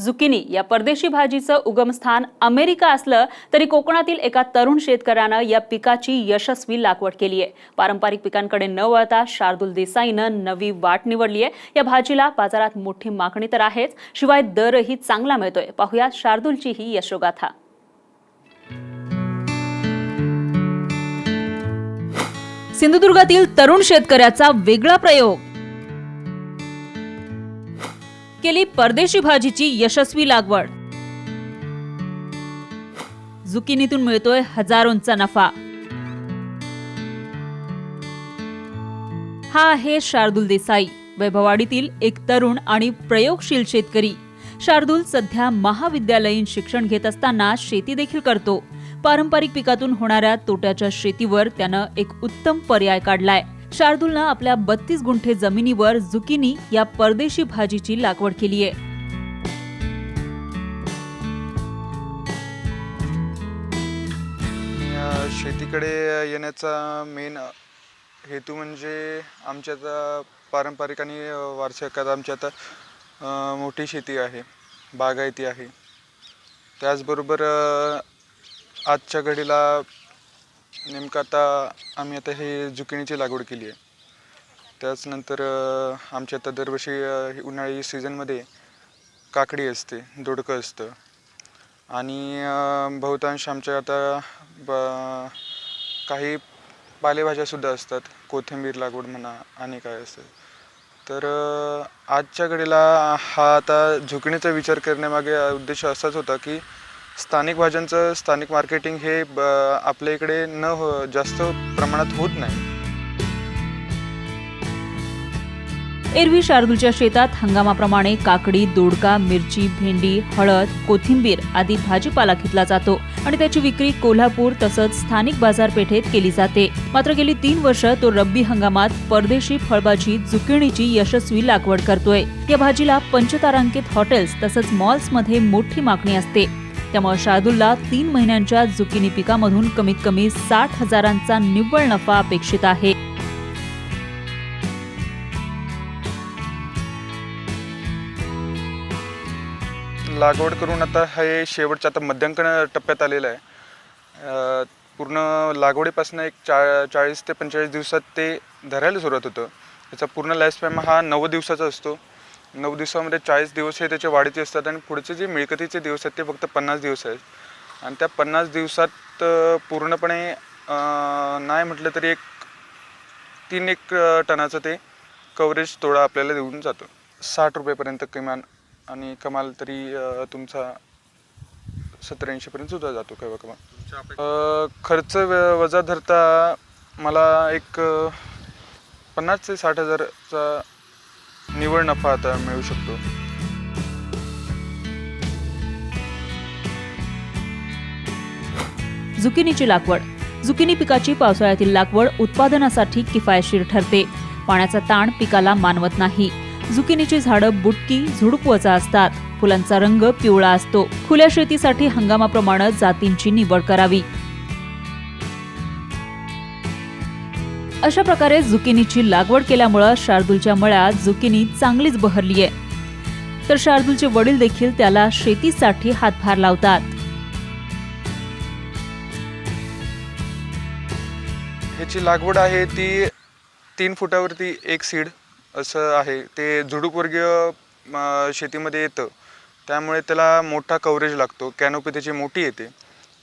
Zucchini या परदेशी भाजीचं उगमस्थान अमेरिका असलं तरी कोकणातील एका तरुण शेतकऱ्यानं या पिकाची यशस्वी लागवड केली आहे। पारंपरिक पिकांकडे न वळता शार्दूल देसाईनं नवी वाट निवडली आहे। या भाजीला बाजारात मोठी मागणी तर आहेच, शिवाय दरही चांगला मिळतोय। पाहूया शार्दूलची ही यशोगाथा। सिंधुदुर्गातील तरुण शेतकऱ्याचा वेगळा प्रयोग, केली परदेशी भाजीची यशस्वी लागवड। झुकिनीतून मिळतोय हजारोंचा नफा। हा आहे शार्दूल देसाई, वैभववाडीतील एक तरुण आणि प्रयोगशील शेतकरी। शार्दूल सध्या महाविद्यालयीन शिक्षण घेत असताना शेती देखील करतो। पारंपरिक पिकातून होणाऱ्या तोट्याच्या शेतीवर त्यानं एक उत्तम पर्याय काढलाय। शार्दूलनं आपल्या 32 गुंठे जमिनीवर झुकिनी या परदेशी भाजीची लागवड केली आहे। शेतीकडे येण्याचा मेन हेतू म्हणजे आमच्या पारंपरिक आणि वारसागत आमच्या आता मोठी शेती आहे, बागायती आहे। त्याचबरोबर आजच्या घडीला नेमकं आम्ही आता हे झुकिनीची लागवड केली आहे। त्याचनंतर आमच्या आता दरवर्षी उन्हाळी सीझनमध्ये काकडी असते, दोडकं असतं आणि बहुतांश आमच्या आता काही पालेभाज्यासुद्धा असतात, कोथिंबीर लागवड म्हणा आणि काय असेल। तर आजच्या घडीला हा आता झुकिनीचा विचार करण्यामागे उद्देश असाच होता की स्थानिक भाज्यांचं स्थानिक मार्केटिंग हे आपल्या इकडे जास्त प्रमाणात होत नाही। एरवी शार्दूलच्या शेतात हंगामाप्रमाणे काकडी, दोडका, मिरची, भेंडी, हळद, कोथिंबीर आदी भाजीपाला घेतला जातो आणि त्याची विक्री कोल्हापूर तसंच स्थानिक बाजारपेठेत केली जाते। मात्र गेली 3 वर्ष तो रब्बी हंगामात परदेशी फळभाजी झुकिनीची यशस्वी लागवड करतोय। या भाजीला पंचतारांकित हॉटेल्स तसंच मॉल्समध्ये मोठी मागणी असते। त्यामुळे शार्दूलला 3 महिन्यांच्या झुकिनी पिकामधून कमीत कमी 60,000चा निव्वळ नफा अपेक्षित आहे। लागवड करून आता हे शेवटच्या आता मध्यांकन टप्प्यात आलेलं आहे। पूर्ण लागवडीपासून एक 40 ते 45 दिवसात ते धरायला सुरुवात होतं। त्याचा पूर्ण लाईफ स्पॅन हा 90 दिवसाचा असतो। 9 दिवसामध्ये 40 दिवस हे त्याचे वाढीचे असतात आणि पुढचे जे मिळकतीचे दिवस आहेत ते फक्त 50 दिवस आहेत। आणि त्या 50 दिवसात पूर्णपणे नाही म्हटलं तरी 3 टनाचं ते कव्हरेज तोडा आपल्याला देऊन जातो। 60 रुपयेपर्यंत किमान आणि कमाल तरी तुमचा 70-80 पर्यंत सुद्धा जातो केव्हा केव्हा। खर्च वजा धरता मला एक 50 ते 60,000चा निव्वळ नफा आता मिळू शकतो। झुकिनीची लागवड। झुकिनी पिकाची पावसाळ्यातील लागवड उत्पादनासाठी किफायतशीर ठरते। पाण्याचा ताण पिकाला मानवत नाही। झुकिनीची झाडं बुटकी, झुडपवजा असतात। फुलांचा रंग पिवळा असतो। खुल्या शेतीसाठी हंगामाप्रमाणे जातींची निवड करावी। अशा प्रकारे झुकिनीची लागवड केल्यामुळे शार्दूलच्या मळ्यात झुकिनी चांगलीच बहरली आहे। तर शार्दूलचे वडील देखील त्याला शेतीसाठी हातभार लावतात। ह्याची लागवड आहे ती 3 फुटावरती एक सीड असं आहे। ते झुडूपवर्गीय शेतीमध्ये येतं, त्यामुळे त्याला मोठा कव्हरेज लागतो। कॅनोपी त्याची मोठी येते,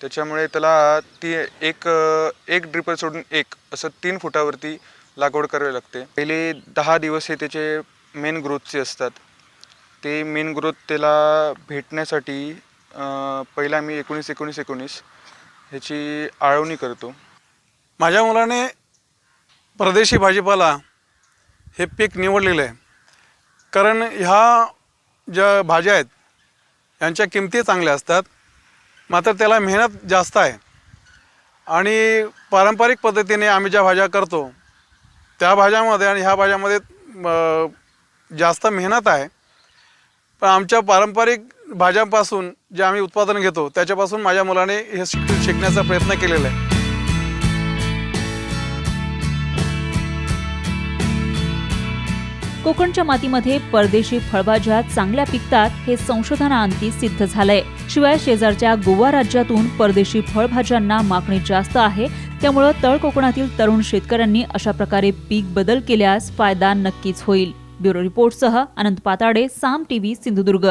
त्याच्यामुळे त्याला ती एक ड्रिपर सोडून एक असं 3 फुटावरती लागवड करावी लागते। पहिले 10 दिवस हे त्याचे मेन ग्रोथचे असतात। ते मेन ग्रोथ त्याला भेटण्यासाठी पहिला आम्ही 19-19-19 ह्याची आळवणी करतो। माझ्या मुलाने परदेशी भाजीपाला हे पीक निवडलेलं आहे, कारण ह्या ज्या भाज्या आहेत यांच्या किमती चांगल्या असतात, मात्र त्याला मेहनत जास्त आहे। आणि पारंपरिक पद्धतीने आम्ही ज्या भाज्या करतो त्या भाज्यामध्ये आणि ह्या भाज्यामध्ये जास्त मेहनत आहे। पण आमच्या पारंपरिक भाज्यांपासून जे आम्ही उत्पादन घेतो त्याच्यापासून माझ्या मुलाने हे शिकण्याचा प्रयत्न केलेला आहे। कोकणच्या मातीमध्ये परदेशी फळभाज्या चांगल्या पिकतात हे संशोधनाअंती सिद्ध झालंय. शिवाय शेजारच्या गोवा राज्यातून परदेशी फळभाज्यांना मागणी जास्त आहे. त्यामुळे तळ कोकणातील तरुण शेतकऱ्यांनी अशा प्रकारे पीक बदल केल्यास फायदा नक्कीच होईल. ब्युरो रिपोर्टसह अनंत पाताडे, साम टीव्ही, सिंधुदुर्ग.